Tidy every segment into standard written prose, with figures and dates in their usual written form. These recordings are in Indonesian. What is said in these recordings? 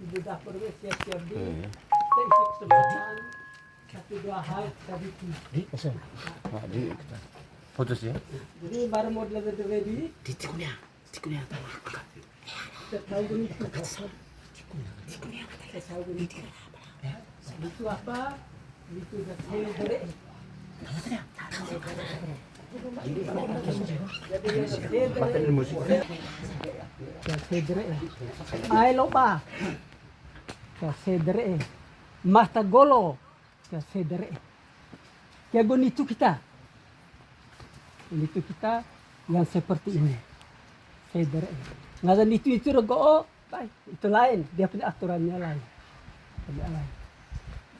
Ibu dapur siap-siap di. Kita isi kesempatan. Satu dua hal tadi. Di putus ya. Jadi baru model ready. Tikunya. Kita tahu ini kita tahu ini. Itu apa? Itu dah saya dari. Jadi musik. Sedere. Ay lopa. Sedere. Mata golo. Sedere. Kaya itu kita. Itu kita yang seperti ini. Sedere. Ngadan itu rego. Baik, itu lain. Dia punya aturannya lain.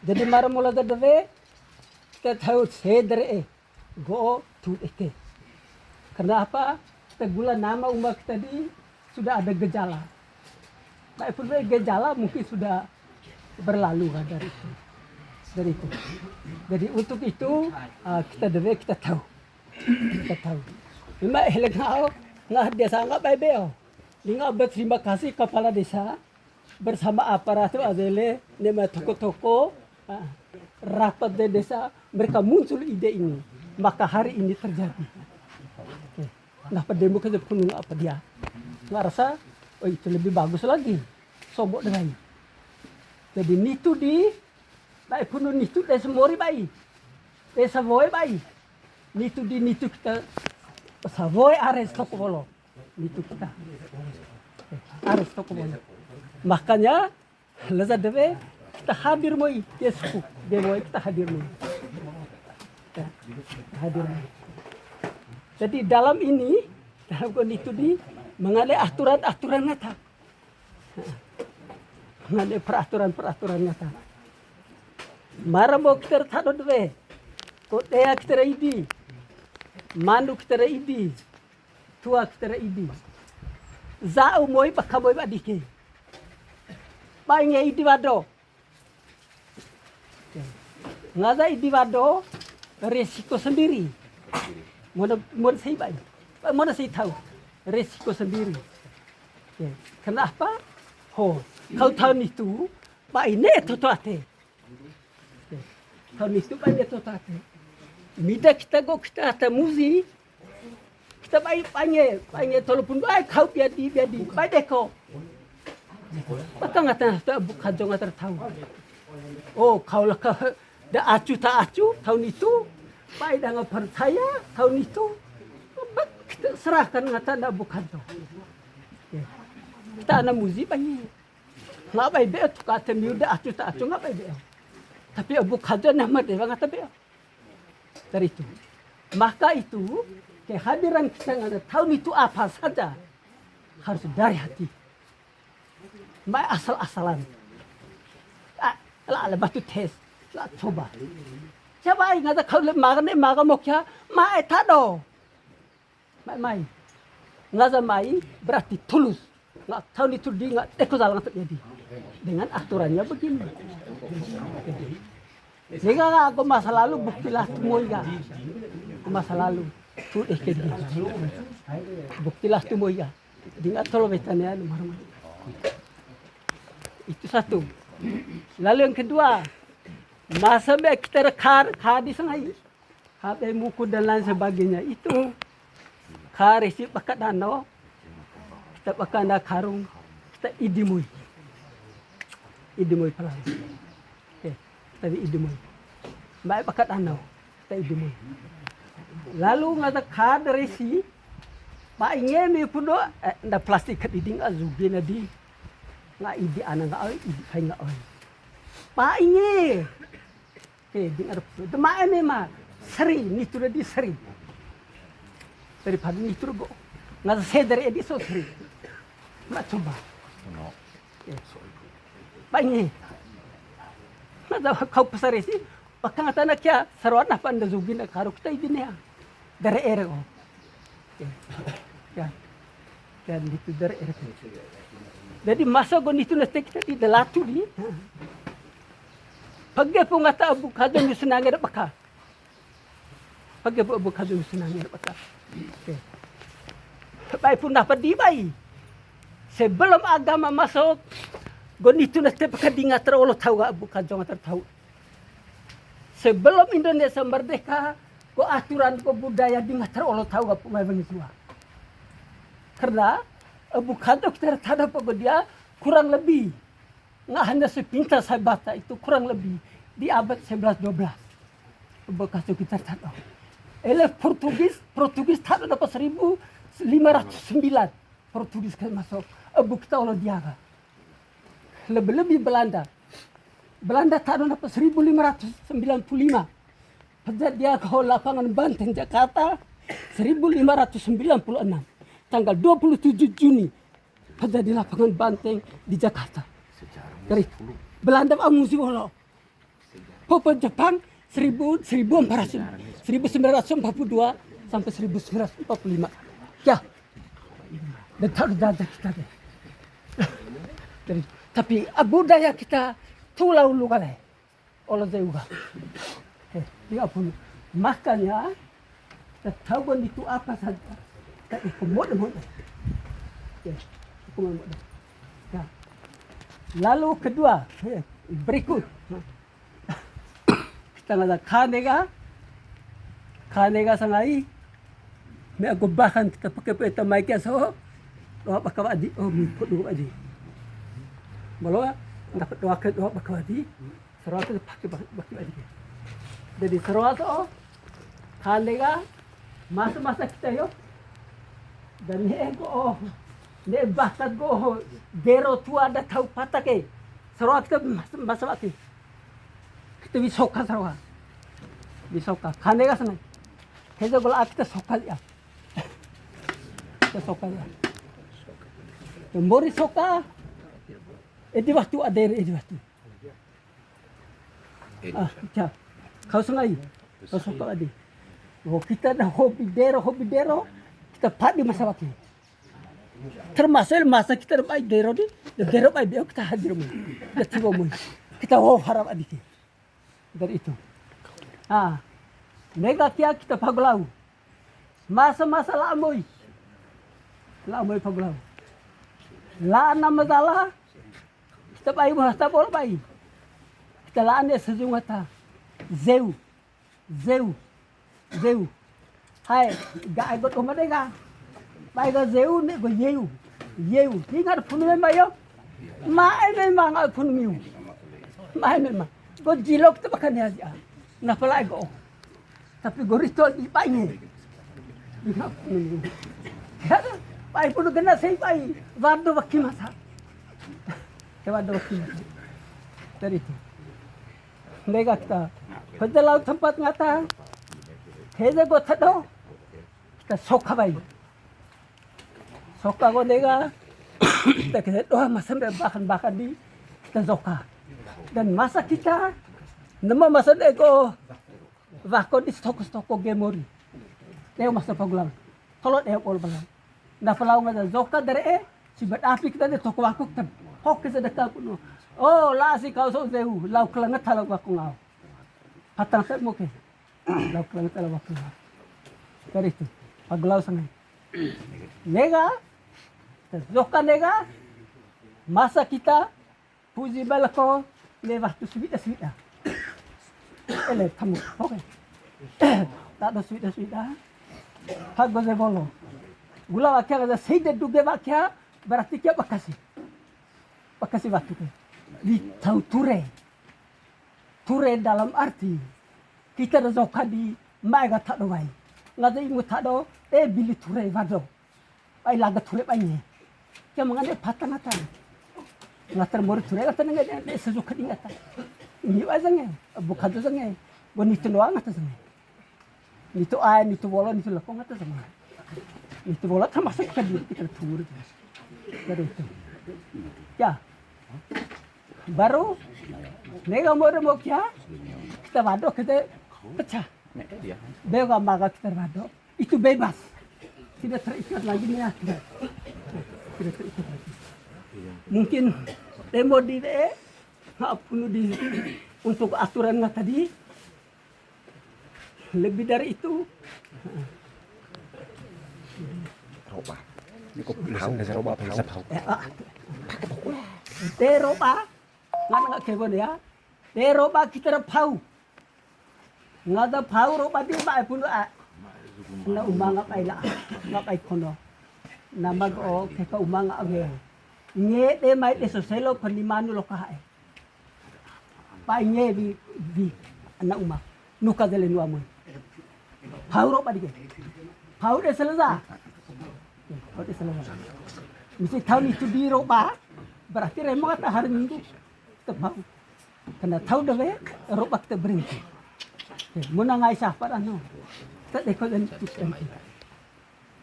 Jadi mara mula dadave kita tahu sedere. Go tu eke. Karena apa? Kita gula nama umat tadi sudah ada gejala. Baik pun gejala mungkin sudah berlalu kan dari itu. Jadi untuk itu kita tahu. Memang eleng nggak dia sangat baik beo. Dia berterima kasih kepala desa bersama aparatur azele nema toko-toko rapat di desa mereka muncul ide ini. Maka hari ini terjadi. Nah demo ke penuh apa dia? Nggak rasa, oh itu lebih bagus lagi. Sobok dengan. Jadi nitu di, baik penuh nitu desa mori baik, desa voy baik. Nitu di nitu kita, savoy ares toko bolo. Nitu kita, ares toko bolo. Makanya, lezat deve kita hadir moi, Yesus, demo kita hadir moi. Hadir. Jadi dalam ini, dalam kondisi di mengenai aturan-aturan nyata. Mengenai peraturan-peraturan nyata. Mara mau kita tahu deh. Kotea kita idi. Mandu kita idi. Tua kita idi. Zau moi pakamoi badike. Baingnya idi wado. Ngaza idi wado. Resiko sendiri. Mana saya baik, mana saya tahu resiko sendiri. Ya. Kenapa? Kau tahun itu, pak ini totoate. Ya. Tahun itu pak ini totoate. Mida kita ada muzi, kita baik banyak telepon baik kau biadi, baik deko. Maka ngata bukan jangan tertahu. Oh kau lah dah acu tak acu tahun itu, baik dah nggak percaya tahun itu, kita serahkan ngata dah bukan tu. Kita anak muzik banyak, nggak baik dia tu kata miuda acu tak acu nggak baik dia. Tapi bukan tu nama dia ngata dia. Dari itu, maka itu kehadiran kita ngata tahun itu apa saja harus dari hati, baik asal-asalan. Lah batu tes. Coba. Siapa ingat kalau makan mau kya, mai tado, mai. Nggak mai berarti tulus. Nggak tahu itu di nggak ekor jalan terjadi. Dengan aturannya begini. Jika aku masa lalu buktilah tumoiga. Masa lalu tu ekedi. Buktilah tumoiga. Dengan tolong betanya nomor. Itu satu. Lalu yang kedua. Masa kita kar di sengai, HP muku dan lain sebagainya itu kar isi pakai danau, kita pakai anda karung, kita idimui pelan, tadi idimui, baik pakai danau, kita idimui. Lalu ngata kar dari si, pak ingin mi pudo, anda plastik kediding azugi nadi, nggak idi anak nggak idi kain nggak pak ingin. Dengar teman memang seri nitu di seri daripada nitu go nggak sedar edi so seri nggak coba banyak nggak kau pasar sih pakang tanah kya sarwan apa anda zugin karo kita ini ya dari ero ya dan itu dari ero jadi masa go nitu neste kita di delatu di Pagge po nga ta abu kadang senangnya baka. Pagge po abu kadang senangnya baka. Baik pun dapat di bayi. Sebelum agama masuk, Gon itu nanti pakai dingat terolo tahu gak bukan jangan tertahu. Sebelum Indonesia merdeka, ko aturan ko budaya dingat terolo tahu gak pemain Venezuela. Karena bukan tuh kita tada dia kurang lebih nggak hanya sepintas sabata itu kurang lebih di abad 11-12 bekas itu kita tada. Portugis tada dapat 1509 Portugis kan masuk kita oleh dia. Lebih Belanda tada dapat 1595 pada dia ke lapangan Banteng Jakarta 1596 tanggal 27 Juni pada di lapangan Banteng di Jakarta. Dari Belanda amusi wala. Popo Jepang 1942 sampai 1945. Ya. Dan tak ada kita deh. Tapi budaya kita tulau lu kali. Oleh juga. Dia pun makanya kita tahu itu apa saja. Kita ikut ya. Lalu kedua, berikut kita ada kanega sangai, me aku bahkan kita pakai peta mic-nya so, doa pakai adi, mikut doa adi, malah dapat doa pakai adi, seruat itu pakai adi. Jadi seruat so, kanega masa kita yo, dan ini ne bahkan go gero tua ada tahu patake seruat kita masa mati kita bisoka seruat bisoka kanega sana kejo gol kita soka ya kita soka ya mori soka edi waktu ada edi waktu ya kau sengai kau soka adi kita ada hobi dero kita padi masa mati termasuk masa kita baik dero baik dia kita hadir kita harap adik dari itu negatif kita paglau masa lamoy paglau la masalah kita baik mahta bol baik kita laannya sejumata zeu hai gak ikut mereka baik zeu ne go yeu tinggal pun memang mai memang pun miu mai memang go jilok tu makan aja na pala go tapi go ritual di pai pai pun kena sei pai wado wakki masa wado wakki dari itu mereka kita pedalau tempat ngata heze go tado kita soka bai soka go nega kita doa masa bahkan di kita soka dan masa kita nama masa ego wako di stoko gemori neo masa paglang kalau neo pol balang na palau ngada zoka dari si api kita de toko wako kan hok ke sedekah puno la si kau so zeu lau kelangat halau wako ngau patang tak moke lau kelangat halau wako ngau dari itu paglau sangai nega zoka nega masa kita puji balako lewat tu swida ele tamu oke tak ada swida hak goze bolo gula wakya ada seide duge wakya berarti kia bakasi waktu ke di tahu ture dalam arti kita ada zoka di maiga tak do wai ngada imu tak do bili ture wado ai laga ture banyak kia mangane patang-patang ngatar mori ture kata nggak sesuka ingatan ini wazangnya bukan tu zangnya bonito doang ngata zangnya itu itu bola itu lekong ngata zangnya itu bola termasuk ke diri kita tur dari itu ya baru nega mau kia kita wado kita pecah bega maga kita wado itu bebas tidak terikat lagi nih tidak terikat lagi mungkin demo di pun di untuk aturannya tadi lebih dari itu roba ini kok bisa roba apa bisa Teroba, nggak kebon ya. Teroba kita pau. Nggak ada pau roba di ba pun na umanga paila, nggak ay kono. Na mag-o kaya umanga age. Nge te mai te soselo panimanu lokae. Pa nge di anak umang. Nuka dele nuamun. Pau roba di. Pau de selesai. Pau de selesai. Mesti tahun itu di roba. Berarti remo kata hari Minggu kita mau karena tahu dah roba kita berhenti. Muna ngai siapa ano? Kita dekor dan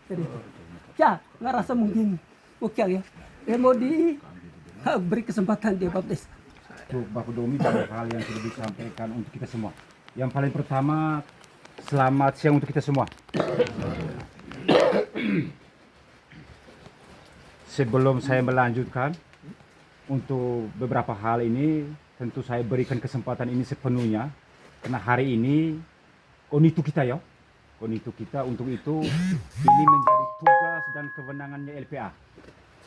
jadi, ya ngerasa mungkin oke ya. Remo di beri kesempatan dia baptis. Untuk Bapak Domi banyak hal yang sudah disampaikan untuk kita semua. Yang paling pertama, selamat siang untuk kita semua. Sebelum saya melanjutkan, untuk beberapa hal ini tentu saya berikan kesempatan ini sepenuhnya karena hari ini konitu kita ya, konitu kita untuk itu ini menjadi tugas dan kewenangannya LPA.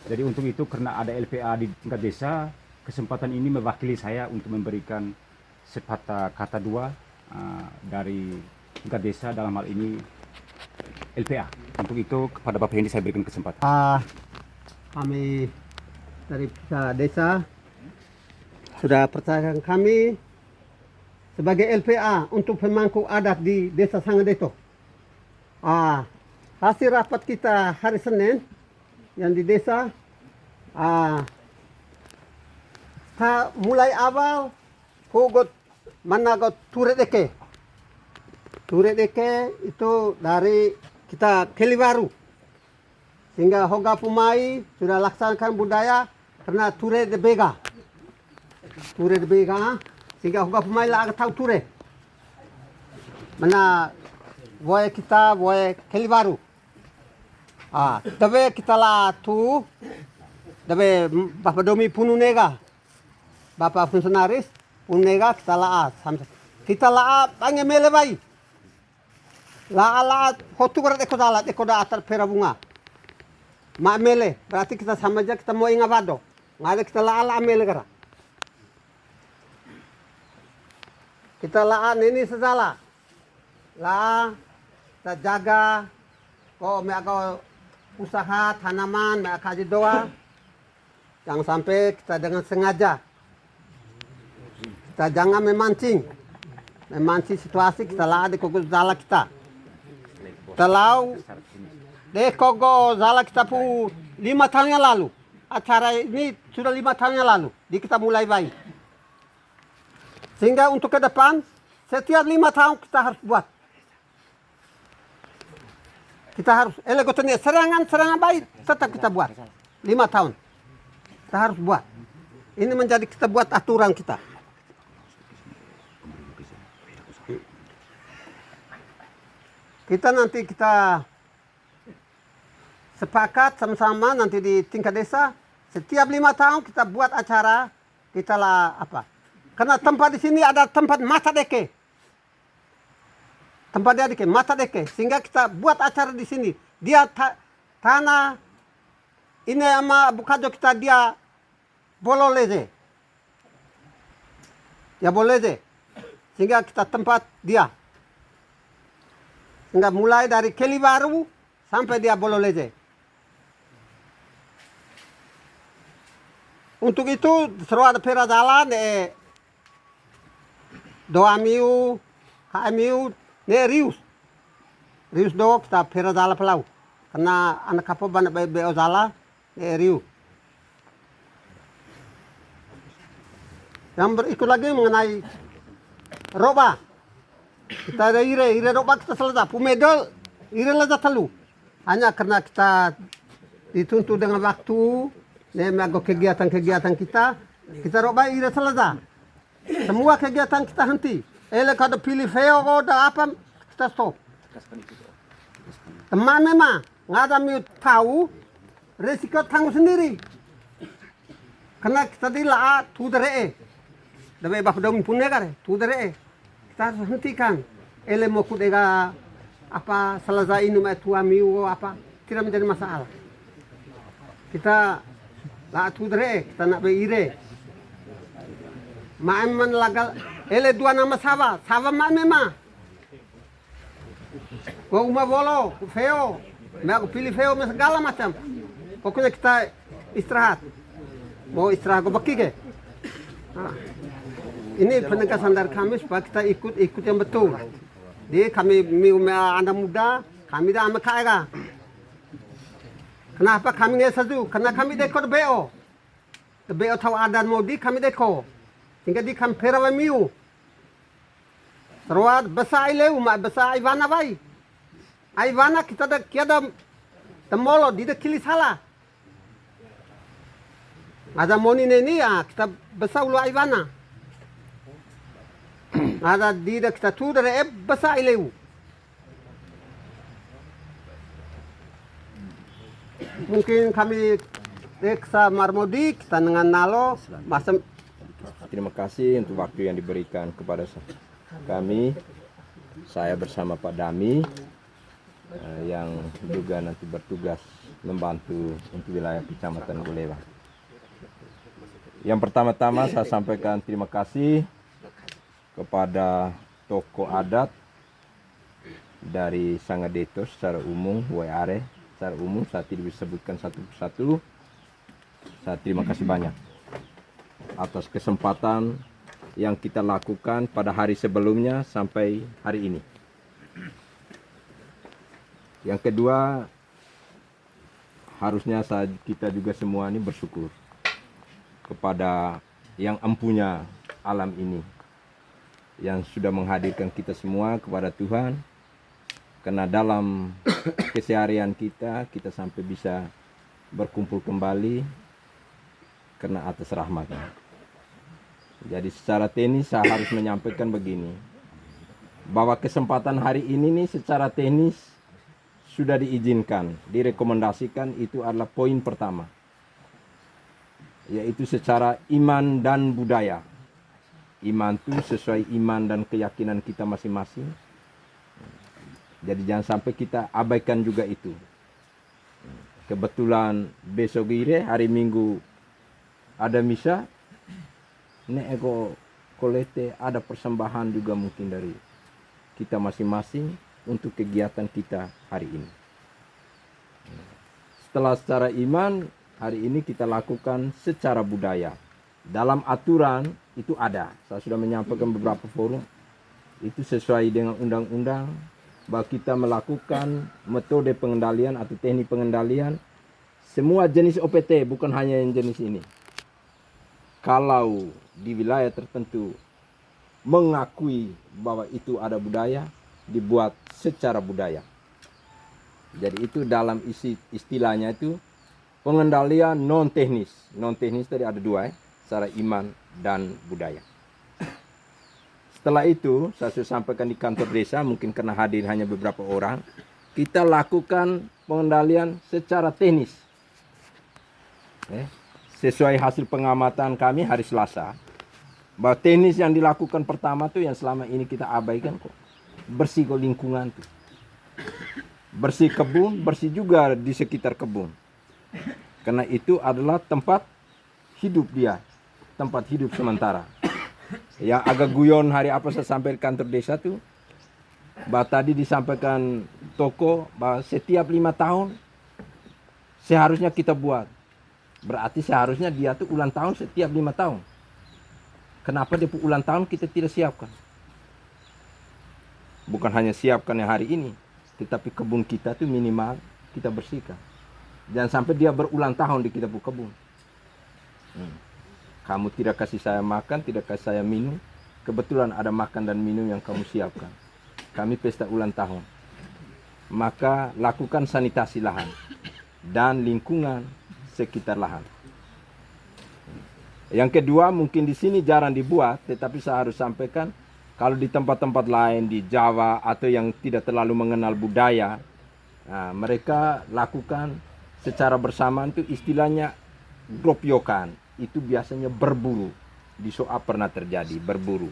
Jadi untuk itu karena ada LPA di tingkat desa, kesempatan ini mewakili saya untuk memberikan sepatah kata dua dari tingkat desa dalam hal ini LPA. Untuk itu kepada Bapak ini saya berikan kesempatan. Kami dari pihak desa sudah percayakan kami sebagai LPA untuk pemangku adat di Desa Sangadeto. Hasil rapat kita hari Senin yang di desa mulai awal hugot managot turedeke. Turedeke itu dari kita Keliwaru. Sehingga Hoga Pumai sudah laksanakan budaya karena Ture de Bega. Ture de Bega, sehingga Hoga Pumai lah tahu Ture. Mana boy kita boy Keliwaru. Tapi kita lah tu, tapi Bapak Domi Pununega, Bapak Fungsionaris Pununega kita lah kita lah panggil melebai. Lah hotu berat ekoda atar perabunga. Mak mele, berarti kita sama aja kita mau ingabado. Nggak ada kita ala mele kara. Kita laan ini sesalah. Kita jaga. Kok mereka usaha tanaman, mereka kaji doa. Jangan sampai kita dengan sengaja. Kita jangan memancing. Memancing situasi kita laan di kogol zala kita. Kita lau Kogo zala kita pu 5 tahun yang lalu. Acara ini sudah 5 tahun yang lalu. Di kita mulai baik. Sehingga untuk ke depan, setiap 5 tahun kita harus buat. Kita harus, elegotonia, serangan baik tetap kita buat. 5 tahun. Kita harus buat. Ini menjadi kita buat aturan kita. Kita sepakat sama-sama nanti di tingkat desa setiap 5 tahun kita buat acara kita lah apa karena tempat di sini ada tempat mata deke mata deke sehingga kita buat acara di sini dia tanah ini sama bukajo kita dia bololeze sehingga kita tempat dia sehingga mulai dari Keliwaru sampai dia bololeze. Untuk itu seru ada pera jalan doa miu, KMU, Rius do kita pera jalan pelau. Karena anak kapal banyak beo jala, Rius. Yang berikut lagi mengenai roba. Kita ada ire roba kita selesai. Pumedol ire leza telu. Hanya karena kita dituntut dengan waktu. Nemago kegiatan-kegiatan kita roba ira selesai. Semua kegiatan kita henti. Kalau pilih feo ada apa kita stop. Teman memang nggak ada mau tahu resiko tanggung sendiri. Karena kita tidak tu dere. Tapi Bapak Domi punya kan tu dere. Kita harus hentikan. Mau kudega apa selesai ini tua miu apa tidak menjadi masalah. Kita La tu dre kita nak be ire. Maem man lagal ele dua nama Sava. Sava maem ma. Kau uma bolo, feo. Aku pilih feo segala macam. Pokoknya kita istirahat. Mau istirahat kau baki ke? Ini penegasan dari kami supaya kita ikut yang betul. Jadi kami anak muda, kami dah amat kaya. Kenapa kami nggak setuju? Karena kami dekor BO. BO tahu adan modi kami dekor. Hingga di kami perawan miu. Terus besar ileu, mak besar Ivana bay. Ivana kita dah kiada temolo di kili salah. Ada moni ini ya kita besar ulu Ivana. Ada di kita tu dari besar ileu. Mungkin kami reksa marmodi kita dengan nalo masam. Terima kasih untuk waktu yang diberikan kepada kami. Saya bersama Pak Dami yang juga nanti bertugas membantu untuk wilayah Kecamatan Gulewa. Yang pertama-tama saya sampaikan terima kasih kepada tokoh adat dari Sangadeto secara umum, WARE secara umum, saya tidak bisa sebutkan satu persatu. Saya terima kasih banyak atas kesempatan yang kita lakukan pada hari sebelumnya sampai hari ini. Yang kedua, harusnya kita juga semua ini bersyukur kepada yang empunya alam ini, yang sudah menghadirkan kita semua kepada Tuhan. Karena dalam keseharian kita sampai bisa berkumpul kembali karena atas rahmatnya. Jadi secara teknis saya harus menyampaikan begini, bahwa kesempatan hari ini nih secara teknis sudah diizinkan, direkomendasikan, itu adalah poin pertama, yaitu secara iman dan budaya. Iman itu sesuai iman dan keyakinan kita masing-masing. Jadi jangan sampai kita abaikan juga itu. Kebetulan besok ire hari Minggu ada misa, eko kolete ada persembahan juga mungkin dari kita masing-masing untuk kegiatan kita hari ini. Secara iman, hari ini kita lakukan secara budaya. Dalam aturan itu ada. Saya sudah menyampaikan beberapa forum. Itu sesuai dengan undang-undang bahwa kita melakukan metode pengendalian atau teknik pengendalian semua jenis OPT, bukan hanya yang jenis ini. Kalau di wilayah tertentu mengakui bahwa itu ada budaya, dibuat secara budaya. Jadi itu dalam istilahnya itu pengendalian non teknis. Non teknis tadi ada dua, secara iman dan budaya. Setelah itu saya sudah sampaikan di kantor desa, mungkin karena hadir hanya beberapa orang, kita lakukan pengendalian secara teknis. Sesuai hasil pengamatan kami hari Selasa, bahwa teknis yang dilakukan pertama tuh yang selama ini kita abaikan kok. Bersih kok lingkungan tuh. Bersih kebun, bersih juga di sekitar kebun. Karena itu adalah tempat hidup dia, tempat hidup sementara. Yang agak guyon hari apa saya sampai di kantor desa tuh, bahwa tadi disampaikan toko bahwa setiap 5 tahun seharusnya kita buat. Berarti seharusnya dia tuh ulang tahun setiap 5 tahun. Kenapa dia ulang tahun kita tidak siapkan? Bukan hanya siapkan yang hari ini, tetapi kebun kita tuh minimal kita bersihkan. Jangan sampai dia berulang tahun di kita kebun. Kamu tidak kasih saya makan, tidak kasih saya minum. Kebetulan ada makan dan minum yang kamu siapkan. Kami pesta ulang tahun. Maka lakukan sanitasi lahan dan lingkungan sekitar lahan. Yang kedua, mungkin di sini jarang dibuat, tetapi saya harus sampaikan, kalau di tempat-tempat lain di Jawa atau yang tidak terlalu mengenal budaya, mereka lakukan secara bersamaan itu istilahnya gropyokan. Itu biasanya berburu. Di Soa pernah terjadi berburu.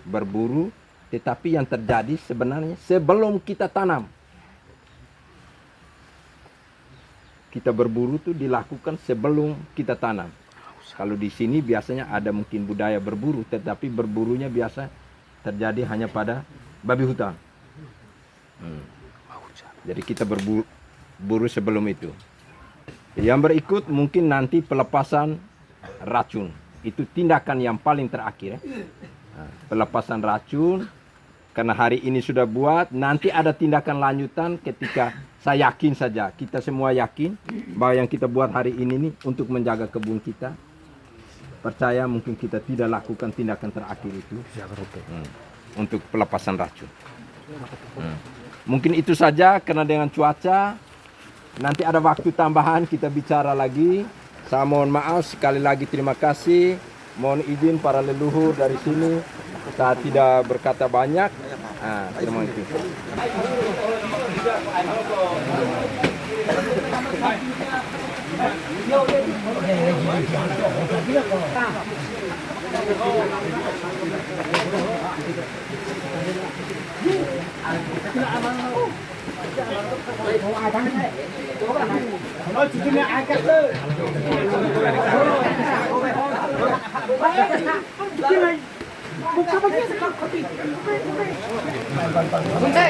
Berburu, tetapi yang terjadi sebenarnya sebelum kita tanam. kita berburu tuh dilakukan sebelum kita tanam. Kalau di sini biasanya ada mungkin budaya berburu, tetapi berburunya biasa terjadi hanya pada babi hutan. Jadi kita berburu sebelum itu. Yang berikut mungkin nanti pelepasan racun. Itu tindakan yang paling terakhir. Pelepasan racun. Karena hari ini sudah buat, nanti ada tindakan lanjutan ketika saya yakin saja, kita semua yakin bahwa yang kita buat hari ini nih untuk menjaga kebun kita. Percaya mungkin kita tidak lakukan tindakan terakhir itu untuk pelepasan racun. Mungkin itu saja karena dengan cuaca nanti ada waktu tambahan kita bicara lagi. Saya mohon maaf sekali lagi, terima kasih. Mohon izin para leluhur dari sini. Saya tidak berkata banyak. Terima kasih. Bunte.